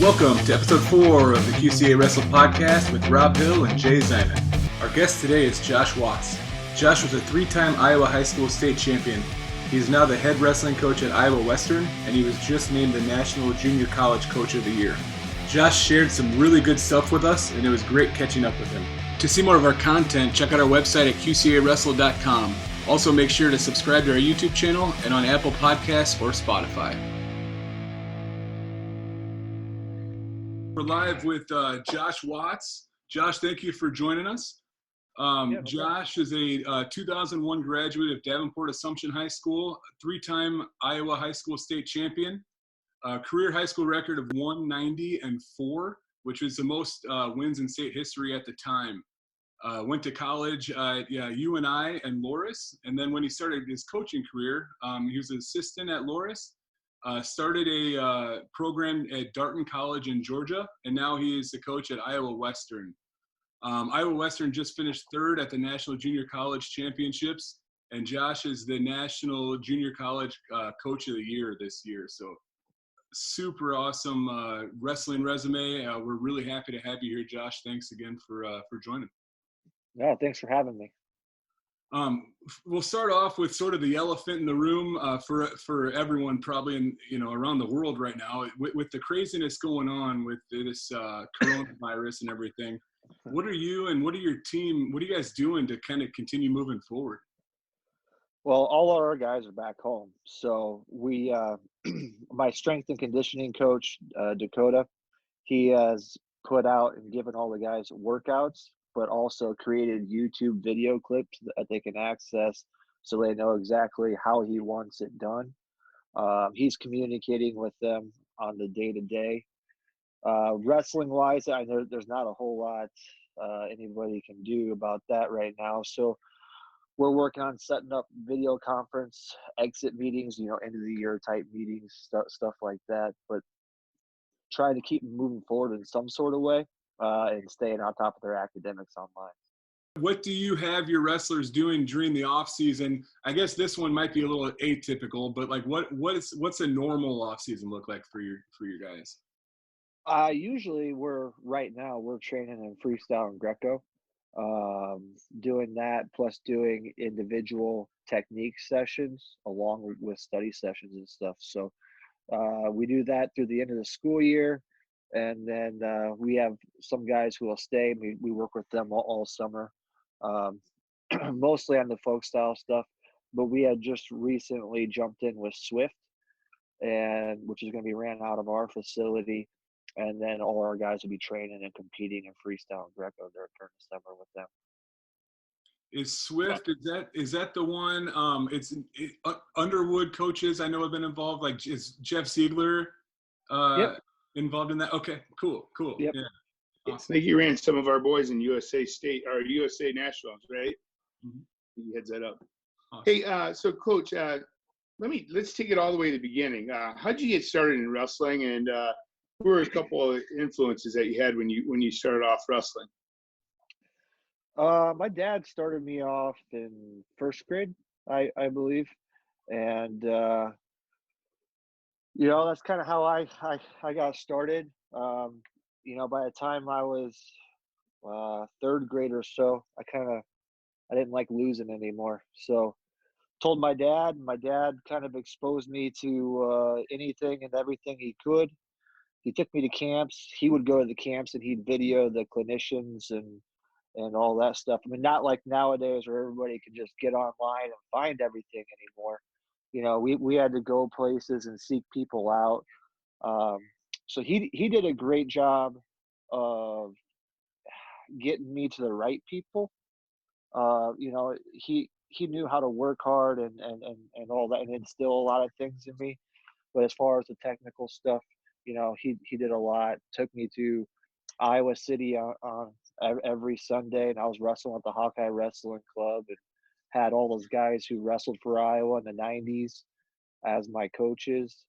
Welcome to episode 4 of the QCA Wrestle podcast with Rob Hill and Jay Ziman. Our guest today is Josh Watts. Josh was a 3-time Iowa High School state champion. He is now the head wrestling coach at Iowa Western, and he was just named the National Junior College Coach of the Year. Josh shared some really good stuff with us, and it was great catching up with him. To see more of our content, check out our website at qcawrestle.com. Also, make sure to subscribe to our YouTube channel and on Apple Podcasts or Spotify. We're live with Josh Watts. Josh, thank you for joining us. Josh is a 2001 graduate of Davenport Assumption High School, 3-time Iowa High School state champion, career high school record of 190-4, which was the most wins in state history at the time. Went to college at UNI and Loris, and then when he started his coaching career, he was an assistant at Loris. Started a program at Darton College in Georgia, and now he is the coach at Iowa Western. Iowa Western just finished 3rd at the National Junior College Championships, and Josh is the National Junior College Coach of the Year this year. So super awesome wrestling resume. We're really happy to have you here, Josh. Thanks again for joining. Yeah, thanks for having me. We'll start off with sort of the elephant in the room for everyone probably around the world right now with the craziness going on with this coronavirus and everything. What are you and what are your team, what are you guys doing to kind of continue moving forward? Well, all our guys are back home. So we, my strength and conditioning coach, Dakota, he has put out and given all the guys workouts, but also created YouTube video clips that they can access so they know exactly how he wants it done. He's communicating with them on the day-to-day. Wrestling-wise, I know there's not a whole lot anybody can do about that right now. So we're working on setting up video conference, exit meetings, end of the year type meetings, stuff like that. But trying to keep moving forward in some sort of way. And staying on top of their academics online. What do you have your wrestlers doing during the off season? I guess this one might be a little atypical, but like what's a normal off season look like for your guys? Usually we're training in freestyle and Greco, doing that plus doing individual technique sessions along with study sessions and stuff. So we do that through the end of the school year. And then we have some guys who will stay. We work with them all summer, mostly on the folk style stuff. But we had just recently jumped in with Swift, which is going to be ran out of our facility. And then all our guys will be training and competing in freestyle and Greco during the summer with them. Is Swift, is that the one? Underwood coaches I know have been involved. Like is Jeff Ziegler? Yep. Involved in that? Okay, cool. Yep. Yeah. Awesome. I think he ran some of our boys in USA State or USA Nationals, right? Mm-hmm. He heads that up. Awesome. Hey, so Coach, let's take it all the way to the beginning. How'd you get started in wrestling, and who were a couple of influences that you had when you started off wrestling? My dad started me off in 1st grade, I believe, and that's kind of how I got started. By the time I was 3rd grade or so, I didn't like losing anymore. So told my dad kind of exposed me to anything and everything he could. He took me to camps. He would go to the camps and he'd video the clinicians and all that stuff. I mean, not like nowadays where everybody can just get online and find everything anymore. We had to go places and seek people out. So he did a great job of getting me to the right people. He knew how to work hard and all that and instill a lot of things in me. But as far as the technical stuff, he did a lot. Took me to Iowa City on every Sunday, and I was wrestling at the Hawkeye Wrestling Club and had all those guys who wrestled for Iowa in the 90s as my coaches.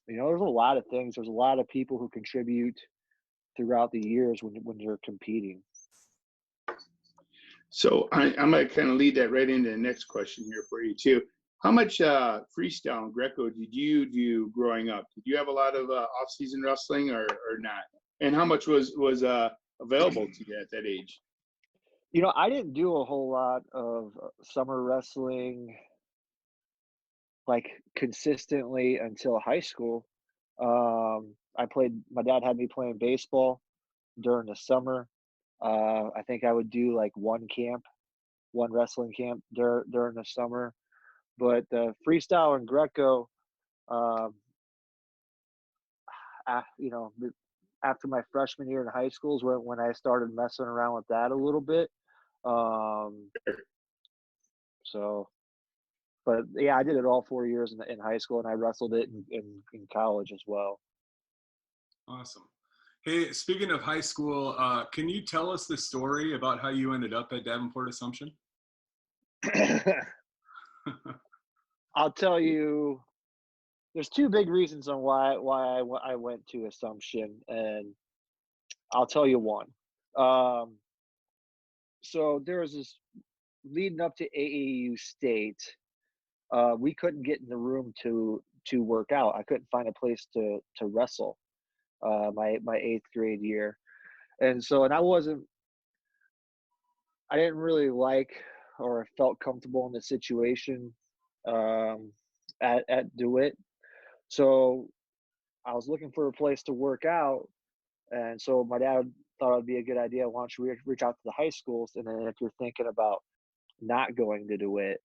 There's a lot of things. There's a lot of people who contribute throughout the years when you're competing. So I'm going to kind of lead that right into the next question here for you too. How much freestyle and Greco did you do growing up? Did you have a lot of off-season wrestling or not? And how much was available to you at that age? I didn't do a whole lot of summer wrestling like consistently until high school. My dad had me playing baseball during the summer. I think I would do like one wrestling camp during the summer. But freestyle and Greco, um, after my freshman year in high school is when I started messing around with that a little bit. So, but yeah, I did it all 4 years in high school, and I wrestled it in college as well. Awesome. Hey, speaking of high school, can you tell us the story about how you ended up at Davenport Assumption? I'll tell you, there's two big reasons on why I went to Assumption, and I'll tell you one. So there was this leading up to AAU state. We couldn't get in the room to work out. I couldn't find a place to wrestle. My 8th grade year, and I didn't really like or felt comfortable in the situation at DeWitt. So I was looking for a place to work out, and so my dad thought it'd be a good idea. Why don't you reach out to the high schools, and then if you're thinking about not going to DeWitt,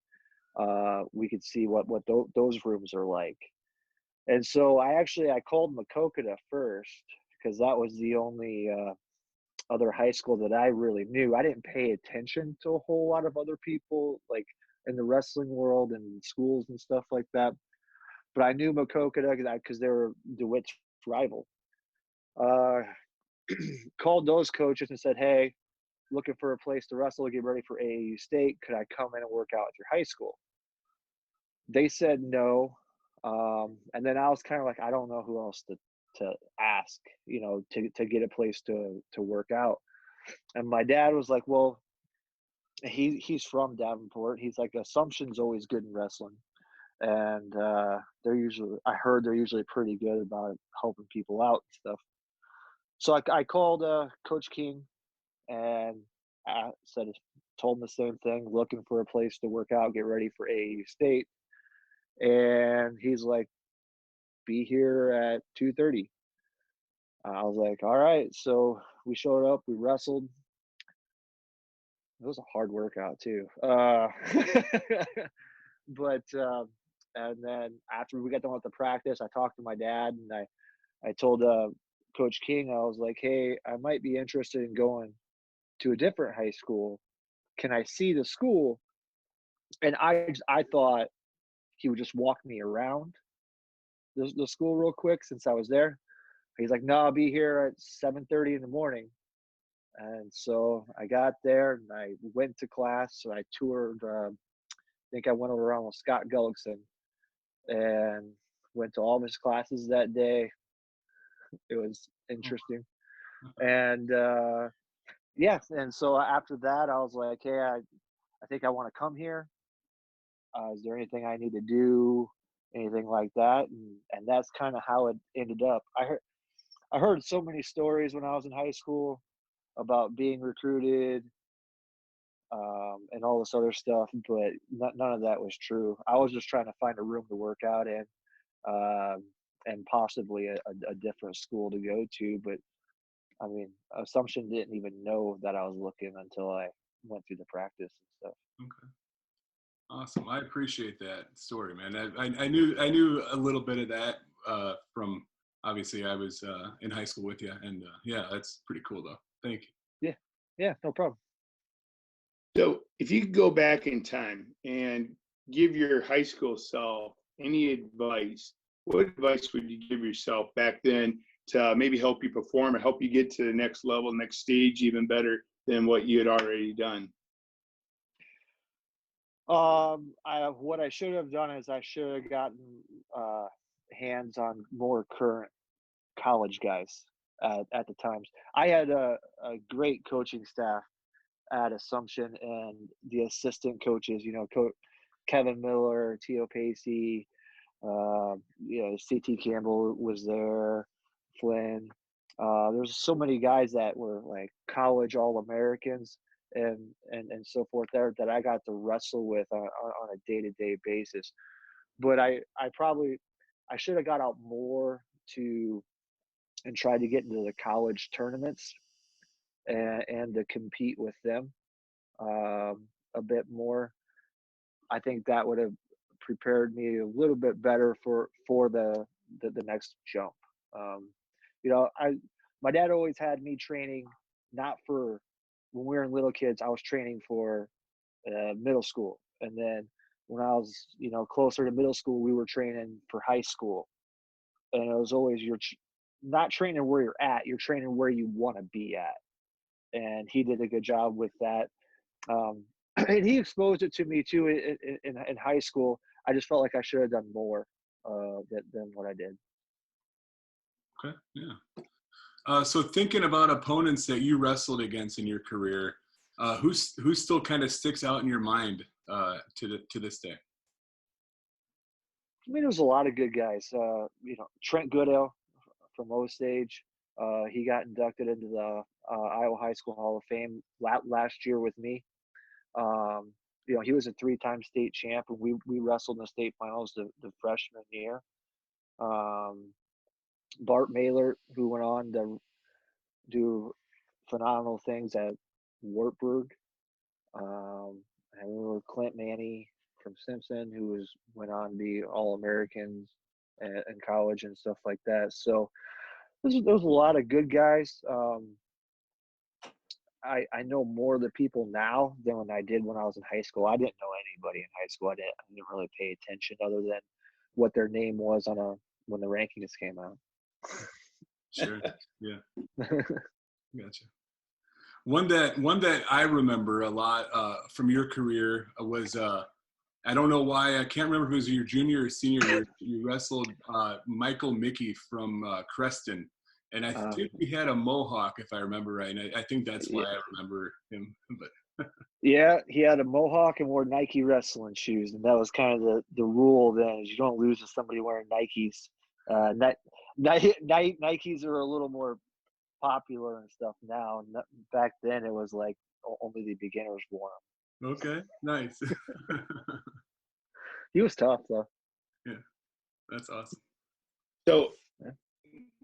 we could see what those rooms are like. And so I called Makokata first because that was the only other high school that I really knew. I didn't pay attention to a whole lot of other people like in the wrestling world and schools and stuff like that. But I knew Makokata because they were DeWitt's rival. Called those coaches and said, "Hey, looking for a place to wrestle, get ready for AAU state. Could I come in and work out at your high school?" They said no. And then I was kind of like, I don't know who else to ask, to get a place to work out. And my dad was like, well, he's from Davenport. He's like, Assumption's always good in wrestling. And I heard they're usually pretty good about helping people out and stuff. So I called Coach King and told him the same thing, looking for a place to work out, get ready for AAU state. And he's like, be here at 2:30. I was like, all right. So we showed up, we wrestled. It was a hard workout too. But and then after we got done with the practice, I talked to my dad, and I told Coach King, I was like, hey, I might be interested in going to a different high school. Can I see the school? And I thought he would just walk me around the school real quick since I was there. He's like, no, I'll be here at 7:30 in the morning. And so I got there and I went to class. So I toured, I think I went around with Scott Gullickson and went to all of his classes that day. It was interesting. And yeah, and so after that, I was like, hey, I think I want to come here. Is there anything I need to do? Anything like that? And that's kind of how it ended up. I heard so many stories when I was in high school about being recruited and all this other stuff, but none of that was true. I was just trying to find a room to work out in and possibly a different school to go to. But I mean, Assumption didn't even know that I was looking until I went through the practice and stuff. Okay. Awesome. I appreciate that story, man. I knew a little bit of that from, obviously I was in high school with you, and yeah, that's pretty cool though. Thank you. Yeah, no problem. So if you could go back in time and give your high school self any advice, what advice would you give yourself back then to maybe help you perform or help you get to the next level, next stage, even better than what you had already done? What I should have done is I should have gotten hands on more current college guys at the times. I had a great coaching staff at Assumption, and the assistant coaches, Kevin Miller, Tio Pacey, CT Campbell was there, Flynn. There's so many guys that were like college All-Americans and so forth there that I got to wrestle with on a day-to-day basis. But I should have got out more and tried to get into the college tournaments and to compete with them a bit more. I think that would have prepared me a little bit better for the next jump. My dad always had me training not for when we were little kids. I was training for middle school, and then when I was closer to middle school, we were training for high school. And it was always you're not training where you're at, you're training where you want to be at. And he did a good job with that. And he exposed it to me too in high school. I just felt like I should have done more than what I did. Okay, yeah. So thinking about opponents that you wrestled against in your career, who still kind of sticks out in your mind to this day? I mean, there's a lot of good guys. Trent Goodale from Osage. He got inducted into the Iowa High School Hall of Fame last year with me. He was a 3-time state champ, and we wrestled in the state finals the freshman year. Bart Mailer, who went on to do phenomenal things at Wartburg. I remember Clint Manny from Simpson, who went on to be All-Americans in college and stuff like that. So there's a lot of good guys. I know more of the people now than when I did when I was in high school. I didn't know anybody in high school. I didn't really pay attention other than what their name was when the rankings came out. Sure. Yeah. Gotcha. One that I remember a lot from your career was I don't know why, I can't remember if it was your junior or senior year. You wrestled Michael Mickey from Creston. And I think he had a mohawk, if I remember right. And I think that's why I remember him. But yeah, he had a mohawk and wore Nike wrestling shoes, and that was kind of the rule then. Is you don't lose to somebody wearing Nikes. Nikes are a little more popular and stuff now. And back then, it was like only the beginners wore them. Okay, nice. He was tough though. Yeah, that's awesome. So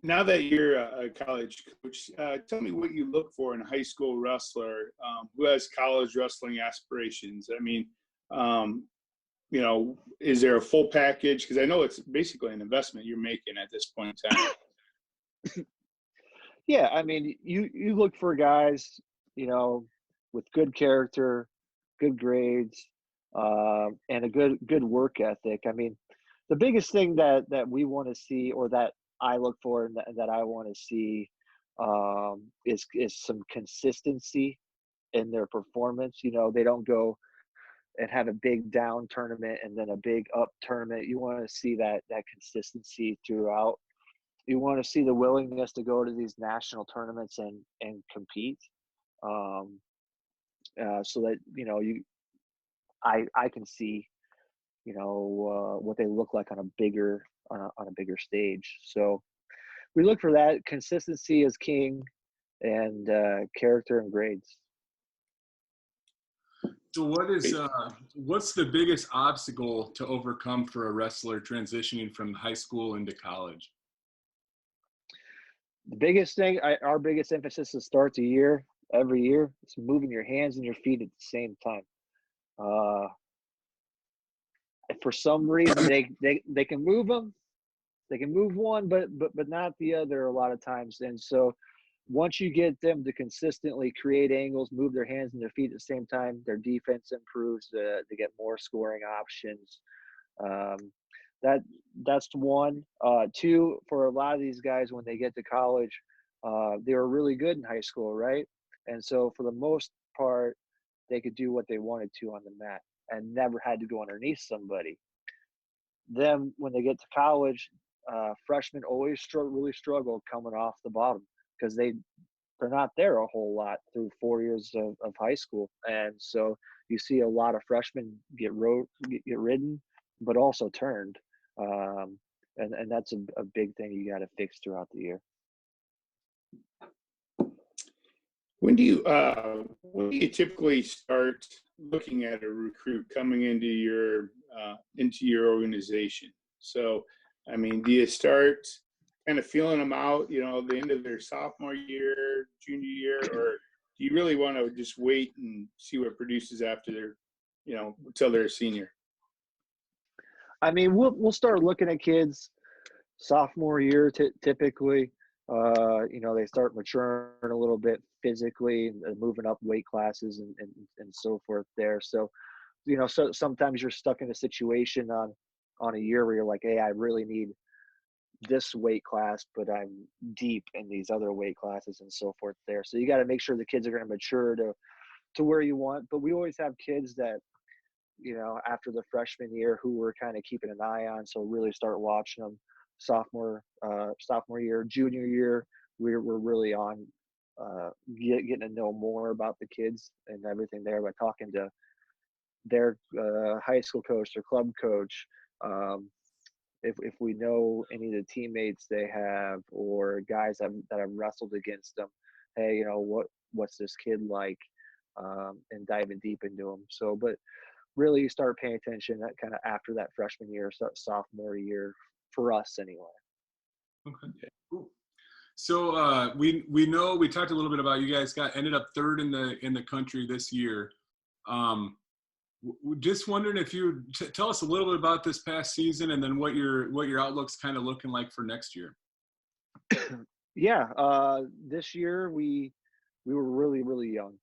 now that you're a college coach, tell me what you look for in a high school wrestler who has college wrestling aspirations. I mean, is there a full package? Because I know it's basically an investment you're making at this point in time. Yeah, I mean, you look for guys, with good character, good grades, and a good work ethic. I mean, the biggest thing that we want to see, or that I look for and that I want to see, is some consistency in their performance. They don't go and have a big down tournament and then a big up tournament. You want to see that consistency throughout. You want to see the willingness to go to these national tournaments and compete, so that I can see what they look like on a bigger stage. So we look for that. Consistency is king, and character and grades. So what's the biggest obstacle to overcome for a wrestler transitioning from high school into college? The biggest thing, our biggest emphasis to start the year, every year, is moving your hands and your feet at the same time. For some reason, they can move them, they can move one, but not the other a lot of times. And so once you get them to consistently create angles, move their hands and their feet at the same time, their defense improves. They get more scoring options. That's one. Two, for a lot of these guys, when they get to college, they were really good in high school, right? And so for the most part, they could do what they wanted to on the mat and never had to go underneath somebody. Then when they get to college, freshmen always really struggle coming off the bottom, because they're not there a whole lot through 4 years of high school. And so you see a lot of freshmen get ridden, but also turned. And that's a big thing you got to fix throughout the year. When do you typically start looking at a recruit coming into your organization? So, I mean, do you start kind of feeling them out, the end of their sophomore year, junior year, or do you really want to just wait and see what produces after they're, until they're a senior? I mean, we'll start looking at kids sophomore year typically. They start maturing a little bit physically and moving up weight classes and so forth there. So, so sometimes you're stuck in a situation on a year where you're like, hey, I really need this weight class, but I'm deep in these other weight classes and so forth there. So you got to make sure the kids are going to mature to where you want. But we always have kids that, after the freshman year who we're kind of keeping an eye on. So really start watching them sophomore year, junior year. We're really on getting to know more about the kids and everything there by talking to their high school coach, their club coach. If we know any of the teammates they have or guys that have wrestled against them, hey, what's this kid like, and diving deep into them. So, but really start paying attention that kind of after that freshman year, sophomore year for us anyway. Okay, cool. So we know we talked a little bit about you guys ended up third in the country this year. Just wondering if you tell us a little bit about this past season and then what your outlook's kind of looking like for next year. Yeah, this year we were really, really young.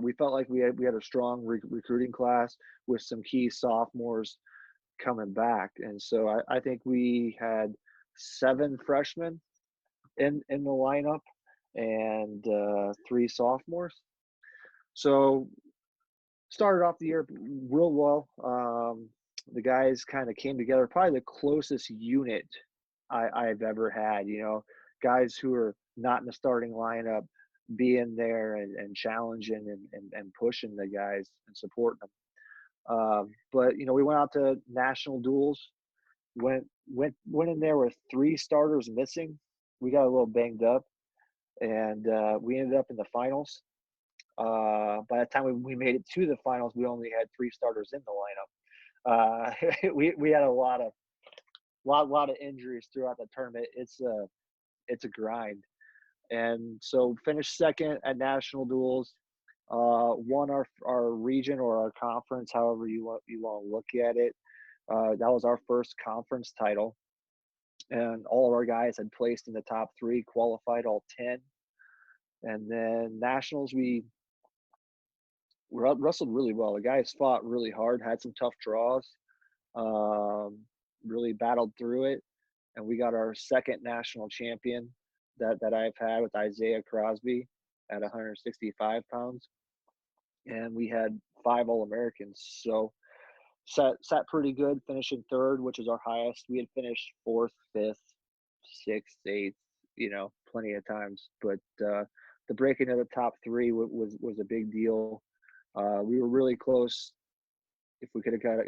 We felt like we had a strong recruiting class with some key sophomores coming back, and so I think we had 7 freshmen in the lineup and 3 sophomores. So started off the year real well. The guys kind of came together, probably the closest unit I've ever had. Guys who are not in the starting lineup being there and challenging and pushing the guys and supporting them. But we went out to national duels, went in there with 3 starters missing. We got a little banged up, and we ended up in the finals. By the time we made it to the finals, we only had 3 starters in the lineup. We had a lot of injuries throughout the tournament. It's a grind. And so finished second at national duels, won our region or our conference, however you want to look at it. That was our first conference title. And all of our guys had placed in the top 3, qualified all 10. And then nationals, we wrestled really well. The guys fought really hard, had some tough draws, really battled through it. And we got our second national champion that I've had with Isaiah Crosby at 165 pounds. And we had 5 All-Americans. So sat pretty good, finishing 3rd, which is our highest. We had finished 4th, 5th, 6th, 8th, plenty of times. But the breaking of the top 3 was a big deal. We were really close. If we could have got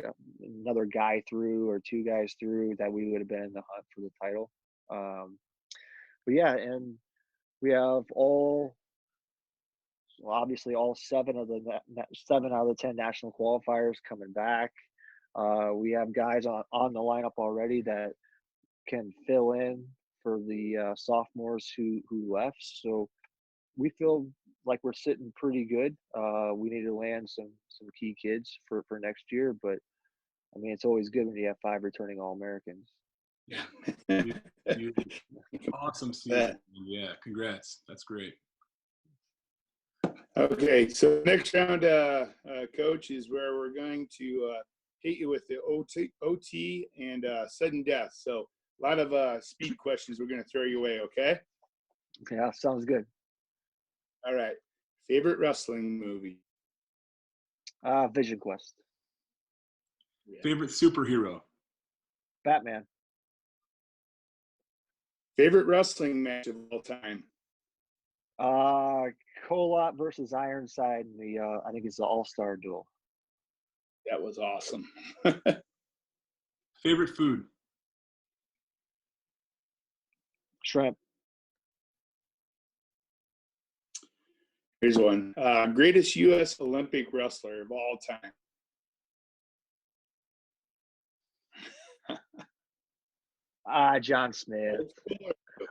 another guy through or 2 guys through, that we would have been in the hunt for the title. But yeah, and we have obviously all 7 out of the 10 national qualifiers coming back. We have guys on the lineup already that can fill in for the sophomores who left. So we feel like we're sitting pretty good. We need to land some key kids for next year, but I mean, it's always good when you have 5 returning All-Americans. Yeah. Awesome season. Yeah, congrats. That's great. Okay, so next round, Coach, is where we're going to hit you with the OT and sudden death. So a lot of speed questions we're going to throw your way, okay? Yeah, sounds good. All right. Favorite wrestling movie? Vision Quest. Yeah. Favorite superhero? Batman. Favorite wrestling match of all time? Colot versus Ironside in the I think it's the All-Star duel. That was awesome. Favorite food? Shrimp. Here's one. Greatest U.S. Olympic wrestler of all time. John Smith.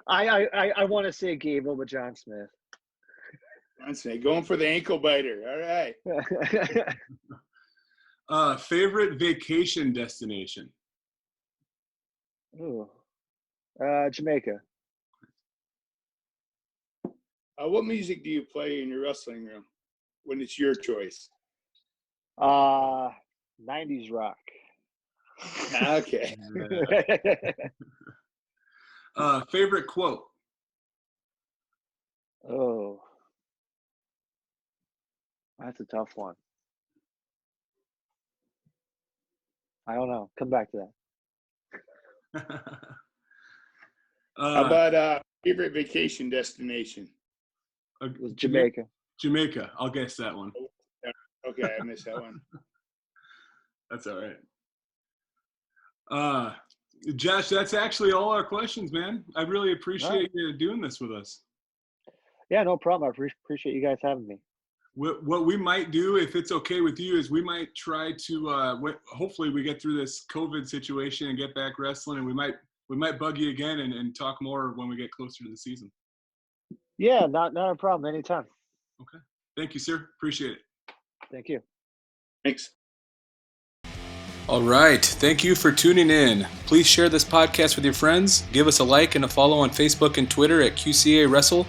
I want to say Gable, but John Smith. John Smith, going for the ankle biter. All right. Favorite vacation destination? Ooh. Jamaica. What music do you play in your wrestling room when it's your choice? 90s rock. Okay. Favorite quote? Oh, that's a tough one. I don't know. Come back to that. How about favorite vacation destination? Jamaica. Jamaica. I'll guess that one. Okay, I missed that one. That's all right. Josh, that's actually all our questions, man. I really appreciate you doing this with us. Yeah, no problem. I appreciate you guys having me. What we might do, if it's okay with you, is we might try to hopefully we get through this COVID situation and get back wrestling, and we might bug you again and talk more when we get closer to the season. Yeah, not a problem. Anytime. Okay. Thank you, sir. Appreciate it. Thank you. Thanks. All right. Thank you for tuning in. Please share this podcast with your friends. Give us a like and a follow on Facebook and Twitter at QCA Wrestle.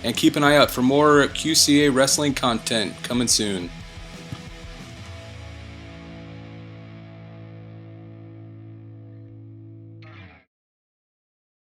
And keep an eye out for more QCA wrestling content coming soon.